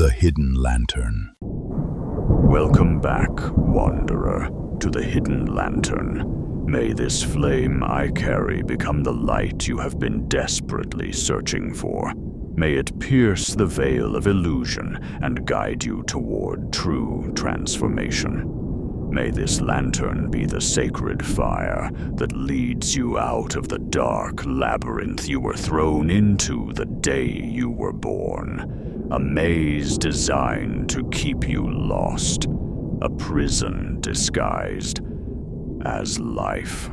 The Hidden Lantern. Welcome back, Wanderer, to the Hidden Lantern. May this flame I carry become the light you have been desperately searching for. May it pierce the veil of illusion and guide you toward true transformation. May this lantern be the sacred fire that leads you out of the dark labyrinth you were thrown into the day you were born. A maze designed to keep you lost. A prison disguised as life.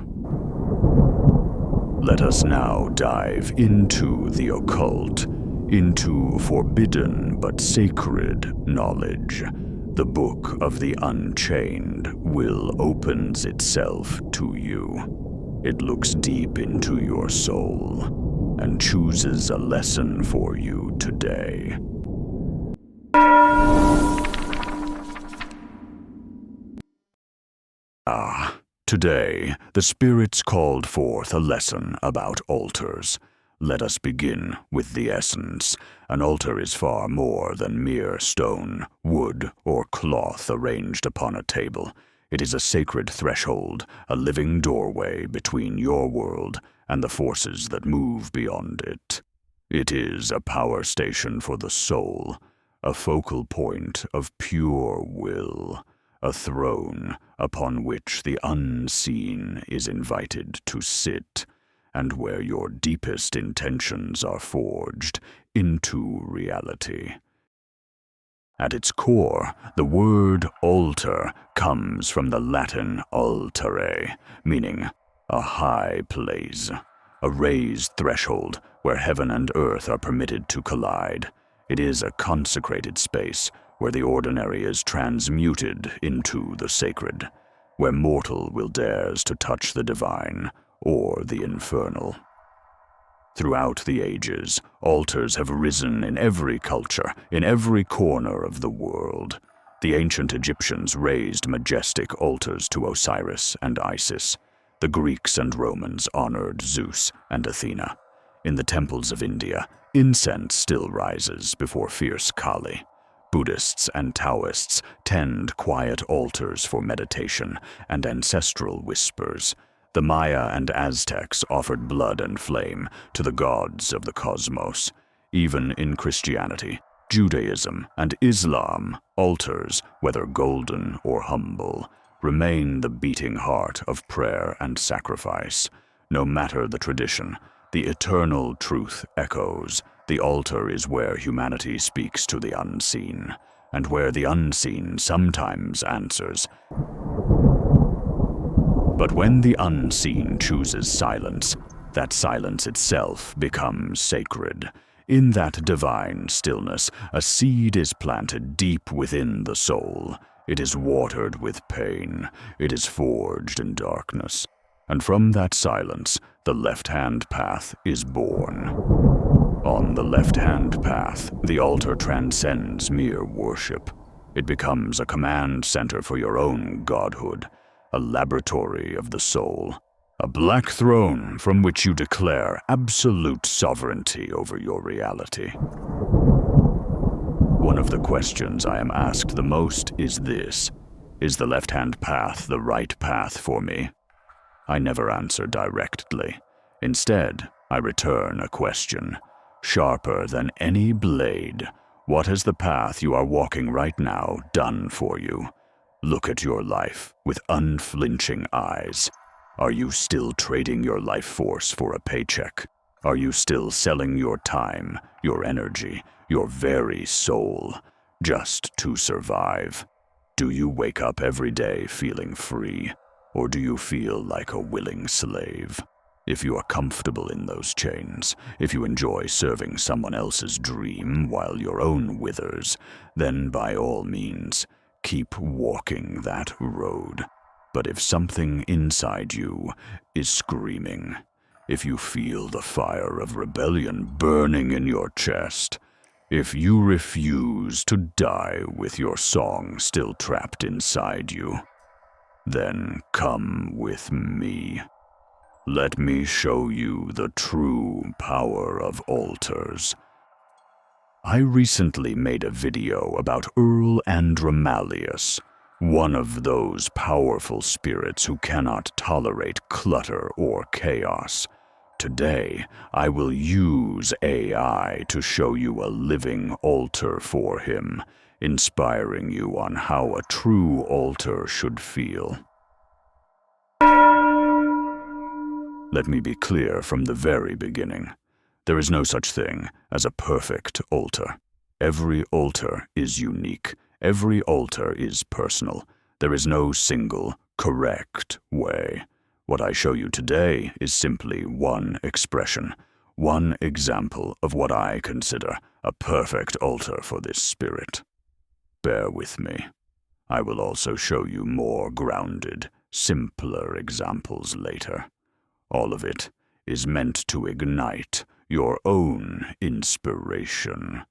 Let us now dive into the occult, into forbidden but sacred knowledge. The book of the unchained will opens itself to you. It looks deep into your soul and chooses a lesson for you today. Today, the spirits called forth a lesson about altars. Let us begin with the essence. An altar is far more than mere stone, wood, or cloth arranged upon a table. It is a sacred threshold, a living doorway between your world and the forces that move beyond it. It is a power station for the soul, a focal point of pure will, a throne upon which the unseen is invited to sit, and where your deepest intentions are forged into reality. At its core, the word altar comes from the Latin altare, meaning a high place, a raised threshold where heaven and earth are permitted to collide. It is a consecrated space where the ordinary is transmuted into the sacred, where mortal will dares to touch the divine or the infernal. Throughout the ages, altars have risen in every culture, in every corner of the world. The ancient Egyptians raised majestic altars to Osiris and Isis. The Greeks and Romans honored Zeus and Athena. In the temples of India, incense still rises before fierce Kali. Buddhists and Taoists tend quiet altars for meditation and ancestral whispers. The Maya and Aztecs offered blood and flame to the gods of the cosmos. Even in Christianity, Judaism, and Islam, altars, whether golden or humble, remain the beating heart of prayer and sacrifice. No matter the tradition, the eternal truth echoes. The altar is where humanity speaks to the unseen, and where the unseen sometimes answers. But when the unseen chooses silence, that silence itself becomes sacred. In that divine stillness, a seed is planted deep within the soul. It is watered with pain. It is forged in darkness. And from that silence, the left-hand path is born. On the left-hand path, the altar transcends mere worship. It becomes a command center for your own godhood, a laboratory of the soul, a black throne from which you declare absolute sovereignty over your reality. One of the questions I am asked the most is this: is the left-hand path the right path for me? I never answer directly. Instead, I return a question, sharper than any blade. What has the path you are walking right now done for you? Look at your life with unflinching eyes. Are you still trading your life force for a paycheck? Are you still selling your time, your energy, your very soul, just to survive? Do you wake up every day feeling free, or do you feel like a willing slave? If you are comfortable in those chains, if you enjoy serving someone else's dream while your own withers, then by all means, keep walking that road. But if something inside you is screaming, if you feel the fire of rebellion burning in your chest, if you refuse to die with your song still trapped inside you, then come with me. Let me show you the true power of altars. I recently made a video about Earl Andromalius, one of those powerful spirits who cannot tolerate clutter or chaos. Today, I will use AI to show you a living altar for him, inspiring you on how a true altar should feel. Let me be clear from the very beginning. There is no such thing as a perfect altar. Every altar is unique. Every altar is personal. There is no single, correct way. What I show you today is simply one expression, one example of what I consider a perfect altar for this spirit. Bear with me. I will also show you more grounded, simpler examples later. All of it is meant to ignite your own inspiration.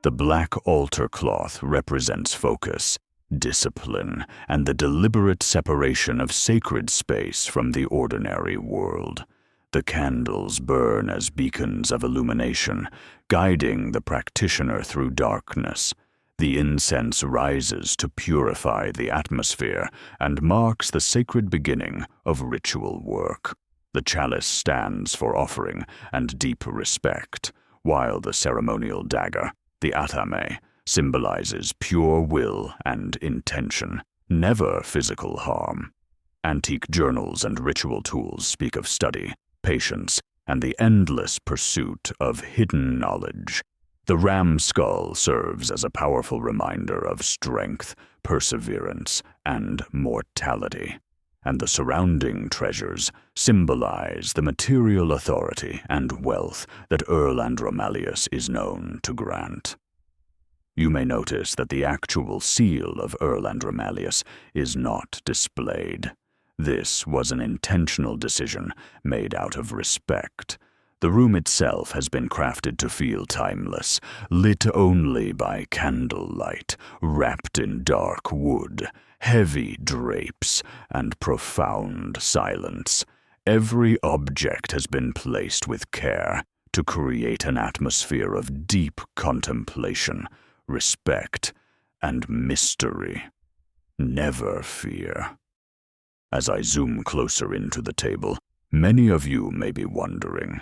The black altar cloth represents focus, discipline, and the deliberate separation of sacred space from the ordinary world. The candles burn as beacons of illumination, guiding the practitioner through darkness. The incense rises to purify the atmosphere and marks the sacred beginning of ritual work. The chalice stands for offering and deep respect, while the ceremonial dagger, the atame, symbolizes pure will and intention, never physical harm. Antique journals and ritual tools speak of study, patience, and the endless pursuit of hidden knowledge. The ram skull serves as a powerful reminder of strength, perseverance, and mortality. And the surrounding treasures symbolize the material authority and wealth that Earl Andromalius is known to grant. You may notice that the actual seal of Earl Andromalius is not displayed. This was an intentional decision made out of respect. The room itself has been crafted to feel timeless, lit only by candlelight, wrapped in dark wood, heavy drapes, and profound silence. Every object has been placed with care to create an atmosphere of deep contemplation, respect, and mystery. Never fear. As I zoom closer into the table, many of you may be wondering,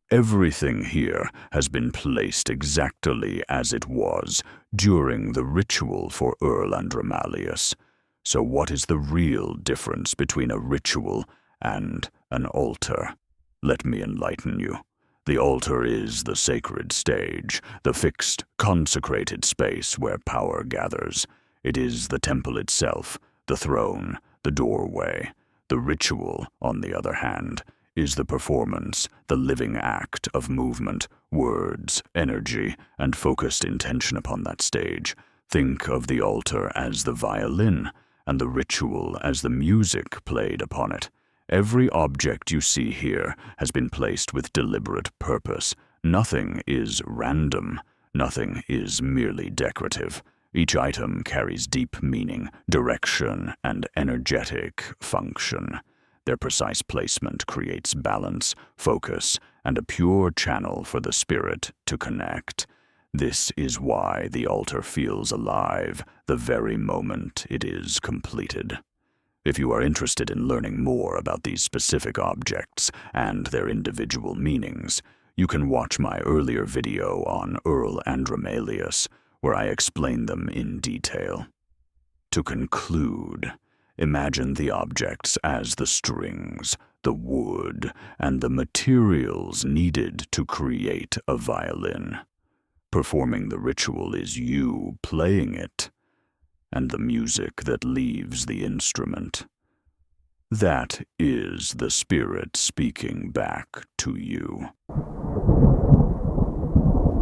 everything here has been placed exactly as it was during the ritual for Earl Andromalius. So what is the real difference between a ritual and an altar? Let me enlighten you. The altar is the sacred stage, the fixed, consecrated space where power gathers. It is the temple itself, the throne, the doorway. The ritual, on the other hand, is the performance, the living act of movement, words, energy, and focused intention upon that stage. Think of the altar as the violin, and the ritual as the music played upon it. Every object you see here has been placed with deliberate purpose. Nothing is random. Nothing is merely decorative. Each item carries deep meaning, direction, and energetic function. Their precise placement creates balance, focus, and a pure channel for the spirit to connect. This is why the altar feels alive the very moment it is completed. If you are interested in learning more about these specific objects and their individual meanings, you can watch my earlier video on Earl Andromalius, where I explain them in detail. To conclude, imagine the objects as the strings, the wood, and the materials needed to create a violin. Performing the ritual is you playing it, and the music that leaves the instrument. That is the spirit speaking back to you.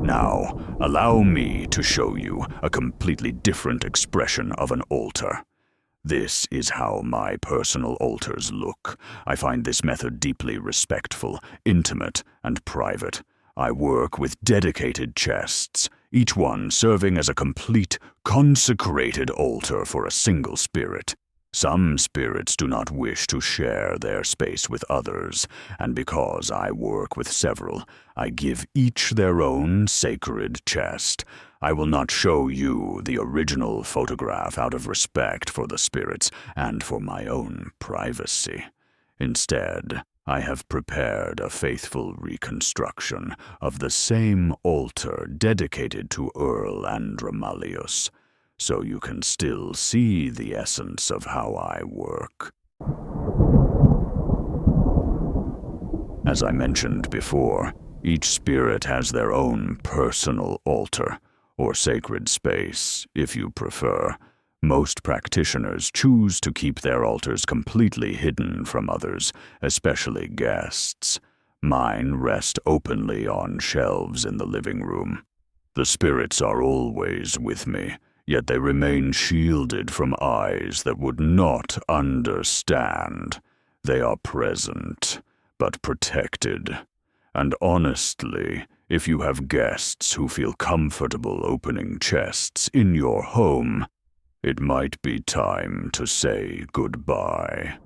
Now, allow me to show you a completely different expression of an altar. This is how my personal altars look. I find this method deeply respectful, intimate, and private. I work with dedicated chests, each one serving as a complete, consecrated altar for a single spirit. Some spirits do not wish to share their space with others, and because I work with several, I give each their own sacred chest. I will not show you the original photograph out of respect for the spirits and for my own privacy. Instead, I have prepared a faithful reconstruction of the same altar dedicated to Earl Andromalius, so you can still see the essence of how I work. As I mentioned before, each spirit has their own personal altar, or sacred space, if you prefer. Most practitioners choose to keep their altars completely hidden from others, especially guests. Mine rest openly on shelves in the living room. The spirits are always with me, yet they remain shielded from eyes that would not understand. They are present, but protected. And honestly, if you have guests who feel comfortable opening chests in your home, it might be time to say goodbye.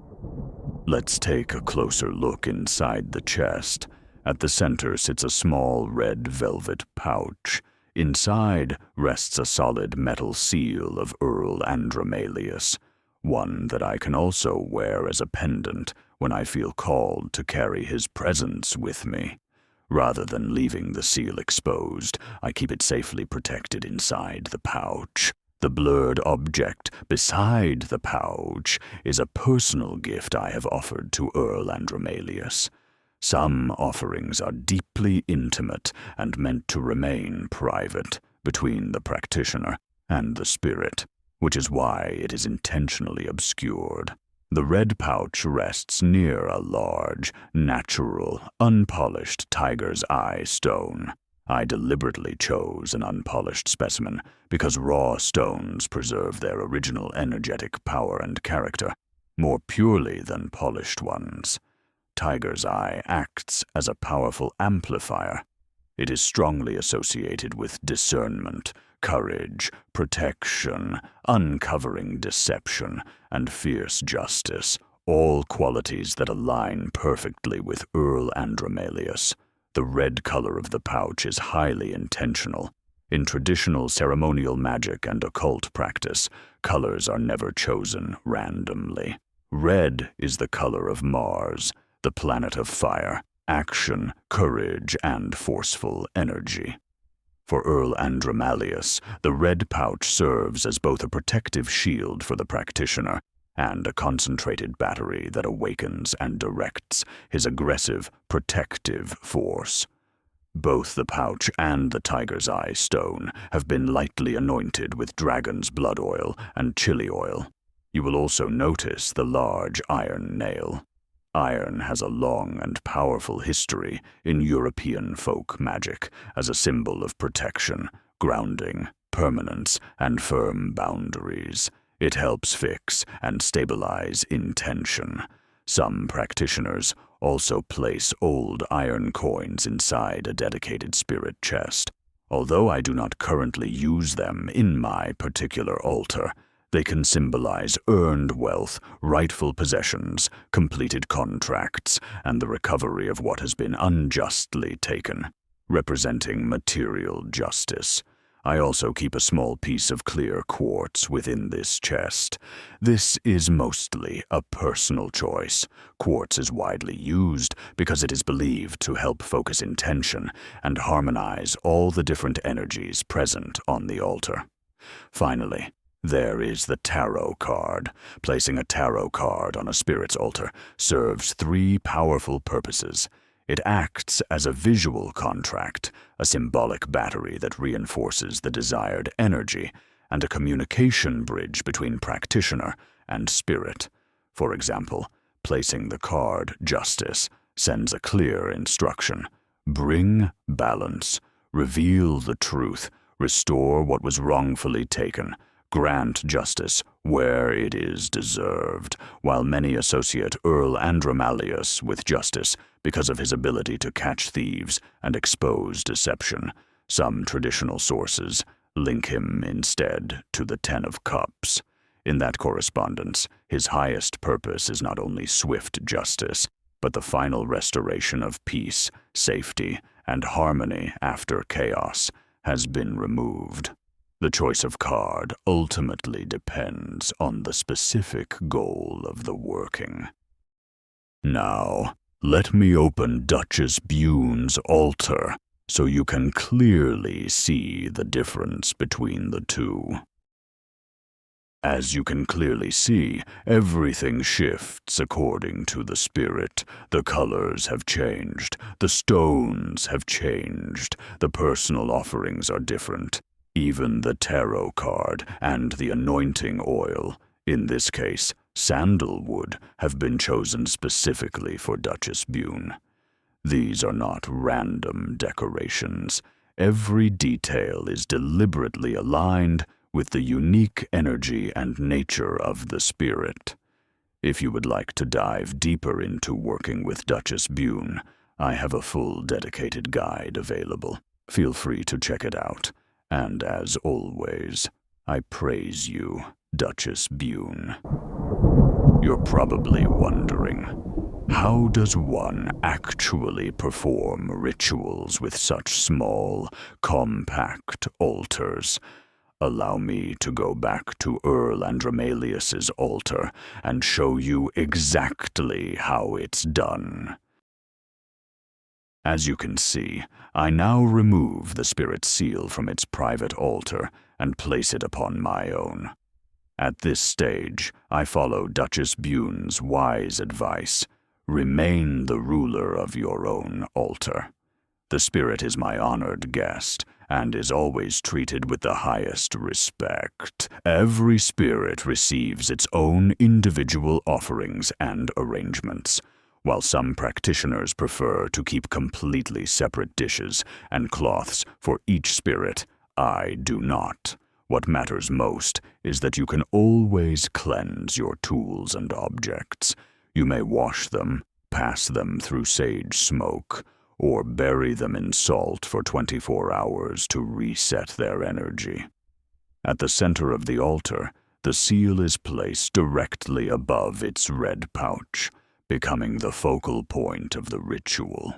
Let's take a closer look inside the chest. At the center sits a small red velvet pouch. Inside rests a solid metal seal of Earl Andromalius, one that I can also wear as a pendant when I feel called to carry his presence with me. Rather than leaving the seal exposed, I keep it safely protected inside the pouch. The blurred object beside the pouch is a personal gift I have offered to Earl Andromalius. Some offerings are deeply intimate and meant to remain private between the practitioner and the spirit, which is why it is intentionally obscured. The red pouch rests near a large, natural, unpolished tiger's eye stone. I deliberately chose an unpolished specimen because raw stones preserve their original energetic power and character more purely than polished ones. Tiger's eye acts as a powerful amplifier. It is strongly associated with discernment, courage, protection, uncovering deception, and fierce justice, all qualities that align perfectly with Earl Andromalius. The red color of the pouch is highly intentional. In traditional ceremonial magic and occult practice, colors are never chosen randomly. Red is the color of Mars, the planet of fire, action, courage, and forceful energy. For Earl Andromalius, the red pouch serves as both a protective shield for the practitioner and a concentrated battery that awakens and directs his aggressive, protective force. Both the pouch and the tiger's eye stone have been lightly anointed with dragon's blood oil and chili oil. You will also notice the large iron nail. Iron has a long and powerful history in European folk magic as a symbol of protection, grounding, permanence, and firm boundaries. It helps fix and stabilize intention. Some practitioners also place old iron coins inside a dedicated spirit chest. Although I do not currently use them in my particular altar, they can symbolize earned wealth, rightful possessions, completed contracts, and the recovery of what has been unjustly taken, representing material justice. I also keep a small piece of clear quartz within this chest. This is mostly a personal choice. Quartz is widely used because it is believed to help focus intention and harmonize all the different energies present on the altar. Finally, there is the tarot card. Placing a tarot card on a spirit's altar serves three powerful purposes. It acts as a visual contract, a symbolic battery that reinforces the desired energy, and a communication bridge between practitioner and spirit. For example, placing the card Justice sends a clear instruction. Bring balance, reveal the truth, restore what was wrongfully taken, grant justice where it is deserved. While many associate Earl Andromalius with justice because of his ability to catch thieves and expose deception, some traditional sources link him instead to the Ten of Cups. In that correspondence, his highest purpose is not only swift justice, but the final restoration of peace, safety, and harmony after chaos has been removed. The choice of card ultimately depends on the specific goal of the working. Now, let me open Duchess Bune's altar so you can clearly see the difference between the two. As you can clearly see, everything shifts according to the spirit. The colors have changed, the stones have changed, the personal offerings are different. Even the tarot card and the anointing oil, in this case sandalwood, have been chosen specifically for Duchess Bune. These are not random decorations. Every detail is deliberately aligned with the unique energy and nature of the spirit. If you would like to dive deeper into working with Duchess Bune, I have a full dedicated guide available. Feel free to check it out. And as always, I praise you, Duchess Bune. You're probably wondering, how does one actually perform rituals with such small, compact altars? Allow me to go back to Earl Andromalius's altar and show you exactly how it's done. As you can see, I now remove the spirit seal from its private altar and place it upon my own. At this stage, I follow Duchess Bune's wise advice: remain the ruler of your own altar. The spirit is my honored guest and is always treated with the highest respect. Every spirit receives its own individual offerings and arrangements. While some practitioners prefer to keep completely separate dishes and cloths for each spirit, I do not. What matters most is that you can always cleanse your tools and objects. You may wash them, pass them through sage smoke, or bury them in salt for 24 hours to reset their energy. At the center of the altar, the seal is placed directly above its red pouch, becoming the focal point of the ritual.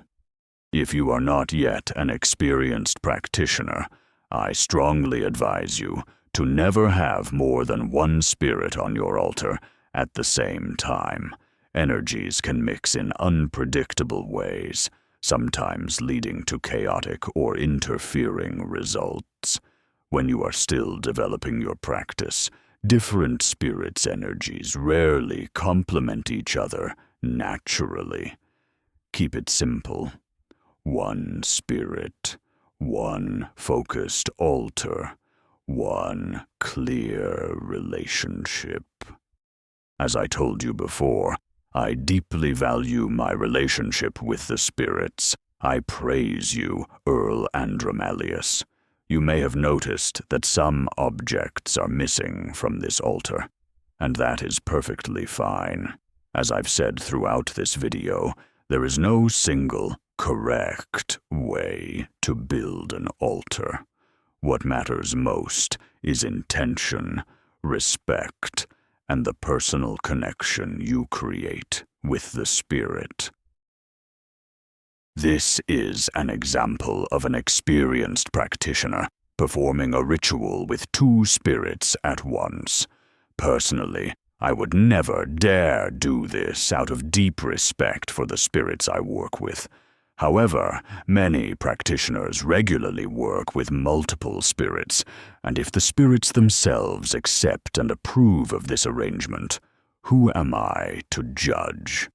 If you are not yet an experienced practitioner, I strongly advise you to never have more than one spirit on your altar at the same time. Energies can mix in unpredictable ways, sometimes leading to chaotic or interfering results. When you are still developing your practice, different spirits' energies rarely complement each other naturally. Keep it simple. One spirit, one focused altar, one clear relationship. As I told you before, I deeply value my relationship with the spirits. I praise you, Earl Andromalius. You may have noticed that some objects are missing from this altar, and that is perfectly fine. As I've said throughout this video, there is no single correct way to build an altar. What matters most is intention, respect, and the personal connection you create with the spirit. This is an example of an experienced practitioner performing a ritual with two spirits at once. Personally, I would never dare do this out of deep respect for the spirits I work with. However, many practitioners regularly work with multiple spirits, and if the spirits themselves accept and approve of this arrangement, who am I to judge?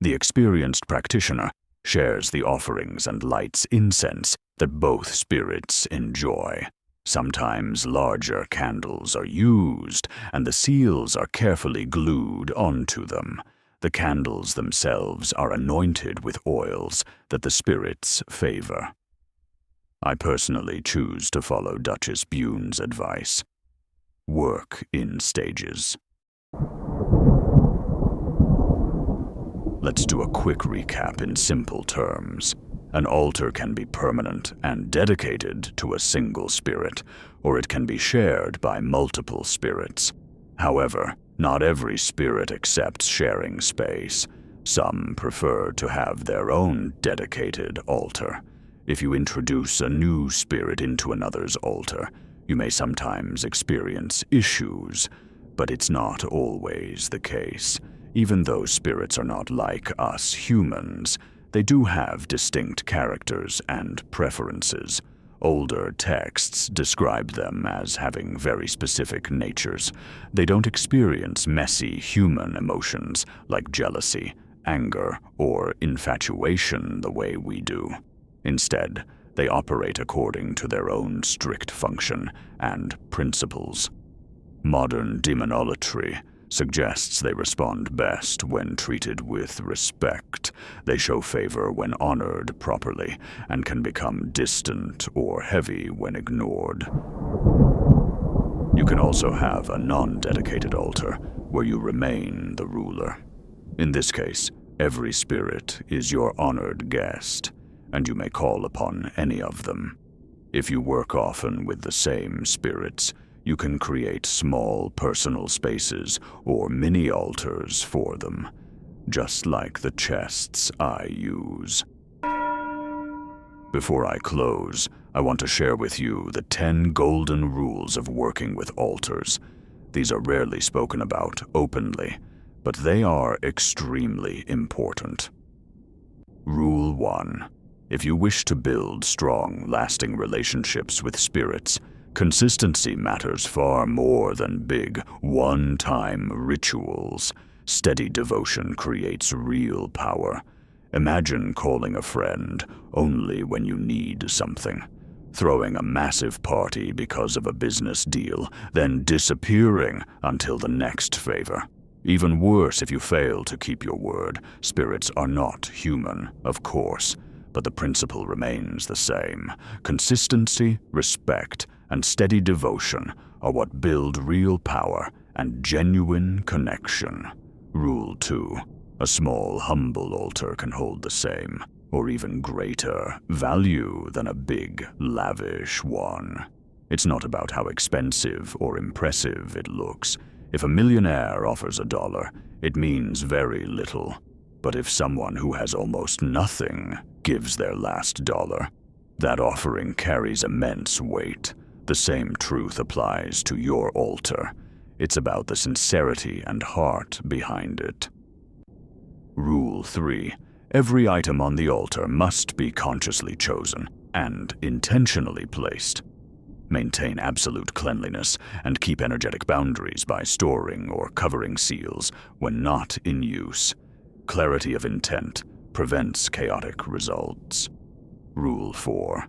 The experienced practitioner shares the offerings and lights incense that both spirits enjoy. Sometimes larger candles are used, and the seals are carefully glued onto them. The candles themselves are anointed with oils that the spirits favor. I personally choose to follow Duchess Bune's advice. Work in stages. Let's do a quick recap in simple terms. An altar can be permanent and dedicated to a single spirit, or it can be shared by multiple spirits. However, not every spirit accepts sharing space. Some prefer to have their own dedicated altar. If you introduce a new spirit into another's altar, you may sometimes experience issues, but it's not always the case. Even though spirits are not like us humans, they do have distinct characters and preferences. Older texts describe them as having very specific natures. They don't experience messy human emotions like jealousy, anger, or infatuation the way we do. Instead, they operate according to their own strict function and principles. Modern demonolatry suggests they respond best when treated with respect. They show favor when honored properly, and can become distant or heavy when ignored. You can also have a non-dedicated altar, where you remain the ruler. In this case, every spirit is your honored guest, and you may call upon any of them. If you work often with the same spirits, you can create small personal spaces or mini-altars for them, just like the chests I use. Before I close, I want to share with you the 10 golden rules of working with altars. These are rarely spoken about openly, but they are extremely important. Rule 1. If you wish to build strong, lasting relationships with spirits, consistency matters far more than big, one-time rituals. Steady devotion creates real power. Imagine calling a friend only when you need something, throwing a massive party because of a business deal, then disappearing until the next favor. Even worse if you fail to keep your word. Spirits are not human, of course, but the principle remains the same. Consistency, respect, and steady devotion are what build real power and genuine connection. Rule 2. A small, humble altar can hold the same, or even greater, value than a big, lavish one. It's not about how expensive or impressive it looks. If a millionaire offers $1, it means very little. But if someone who has almost nothing gives their last dollar, that offering carries immense weight. The same truth applies to your altar. It's about the sincerity and heart behind it. Rule 3. Every item on the altar must be consciously chosen and intentionally placed. Maintain absolute cleanliness and keep energetic boundaries by storing or covering seals when not in use. Clarity of intent prevents chaotic results. Rule 4.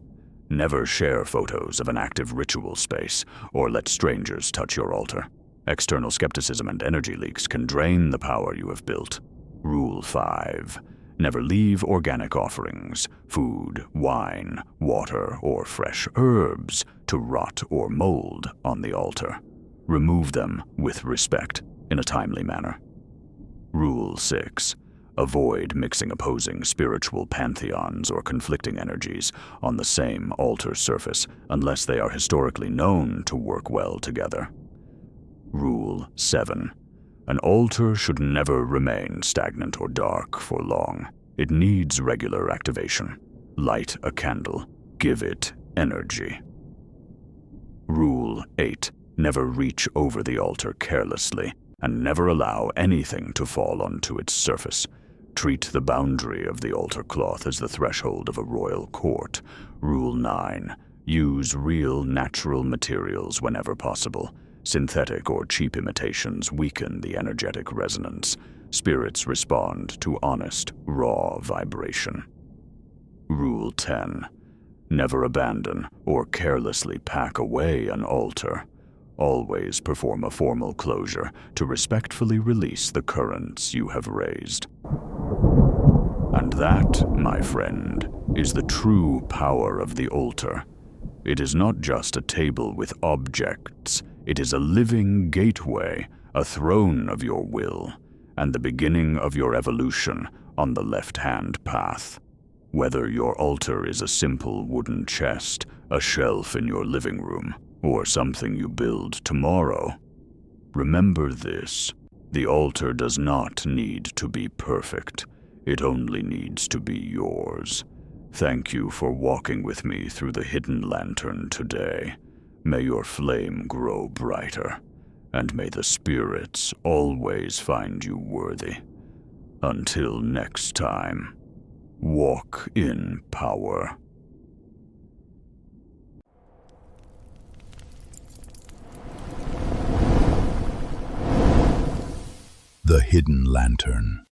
Never share photos of an active ritual space or let strangers touch your altar. External skepticism and energy leaks can drain the power you have built. Rule 5. Never leave organic offerings, food, wine, water, or fresh herbs to rot or mold on the altar. Remove them with respect in a timely manner. Rule 6. Avoid mixing opposing spiritual pantheons or conflicting energies on the same altar surface unless they are historically known to work well together. Rule 7. An altar should never remain stagnant or dark for long. It needs regular activation. Light a candle. Give it energy. Rule 8. Never reach over the altar carelessly, and never allow anything to fall onto its surface. Treat the boundary of the altar cloth as the threshold of a royal court. Rule 9. Use real, natural materials whenever possible. Synthetic or cheap imitations weaken the energetic resonance. Spirits respond to honest, raw vibration. Rule 10. Never abandon or carelessly pack away an altar. Always perform a formal closure to respectfully release the currents you have raised. And that, my friend, is the true power of the altar. It is not just a table with objects. It is a living gateway, a throne of your will, and the beginning of your evolution on the left-hand path. Whether your altar is a simple wooden chest, a shelf in your living room, or something you build tomorrow, Remember this. The altar does not need to be perfect. It only needs to be yours. Thank you for walking with me through the hidden lantern today. May your flame grow brighter, and may the spirits always find you worthy. Until next time, walk in power. The Hidden Lantern.